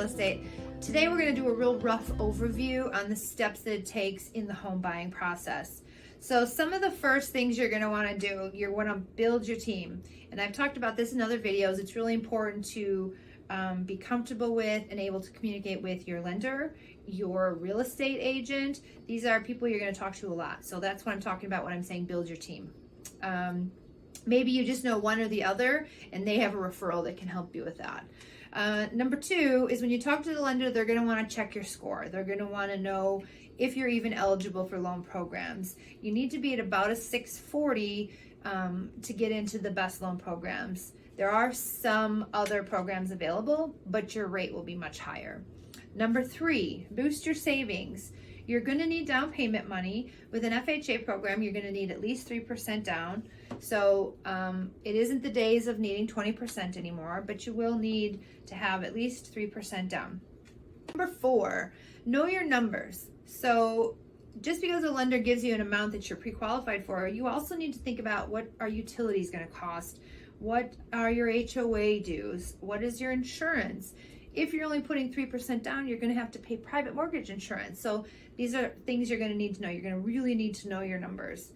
Real Estate. Today we're going to do a real rough overview on the steps that it takes in the home buying process. So some of the first things you're going to want to do, you want to build your team. And I've talked about this in other videos. It's really important to be comfortable with and able to communicate with your lender, your real estate agent. These are people you're going to talk to a lot. So that's what I'm talking about when I'm saying build your team. Maybe you just know one or the other and they have a referral that can help you with that. Number two is when you talk to the lender, they're going to want to check your score. They're going to want to know if you're even eligible for loan programs. You need to be at about a 640 to get into the best loan programs. There are some other programs available, but your rate will be much higher. Number three, boost your savings. You're going to need down payment money. With an FHA program, you're going to need at least 3% down. So it isn't the days of needing 20% anymore, but you will need to have at least 3% down. Number four, know your numbers. So just because a lender gives you an amount that you're pre-qualified for, you also need to think about what are utilities going to cost? What are your HOA dues? What is your insurance? If you're only putting 3% down, you're going to have to pay private mortgage insurance. So these are things you're going to need to know. You're going to really need to know your numbers.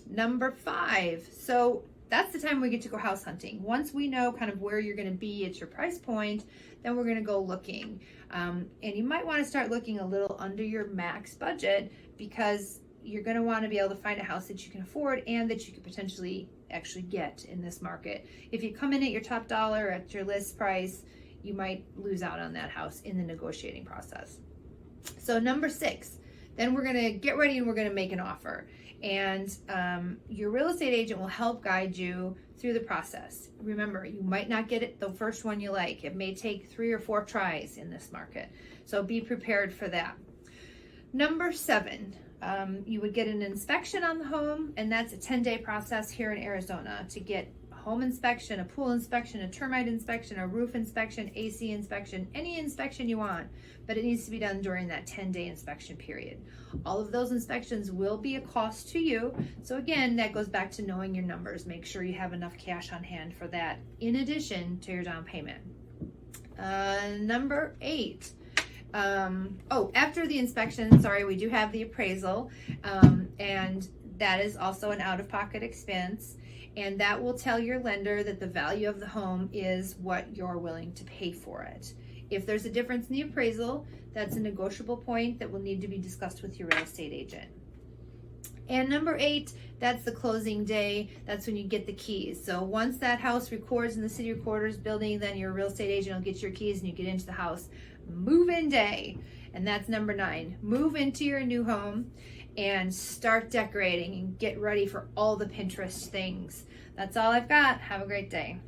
Number five, so that's the time we get to go house hunting. Once we know kind of where you're going to be at your price point, then we're going to go looking. And you might want to start looking a little under your max budget because you're going to want to be able to find a house that you can afford and that you could potentially actually get in this market. If you come in at your top dollar at your list price, you might lose out on that house in the negotiating process. So number six, then we're going to get ready and we're going to make an offer. And your real estate agent will help guide you through the process. Remember, you might not get it the first one you like. It may take 3 or 4 tries in this market. So be prepared for that. Number seven, you would get an inspection on the home, and that's a 10-day process here in Arizona to get home inspection, a pool inspection, a termite inspection, a roof inspection, AC inspection, any inspection you want, but it needs to be done during that 10-day inspection period. All of those inspections will be a cost to you. So again, that goes back to knowing your numbers. Make sure you have enough cash on hand for that in addition to your down payment. Number eight. After the inspection, we do have the appraisal, and that is also an out-of-pocket expense. And that will tell your lender that the value of the home is what you're willing to pay for it. If there's a difference in the appraisal, that's a negotiable point that will need to be discussed with your real estate agent. And number eight, that's the closing day. That's when you get the keys. So once that house records in the city recorders building, then your real estate agent will get your keys and you get into the house. Move-in day. And that's number 9. Move into your new home and start decorating and get ready for all the Pinterest things. That's all I've got. Have a great day.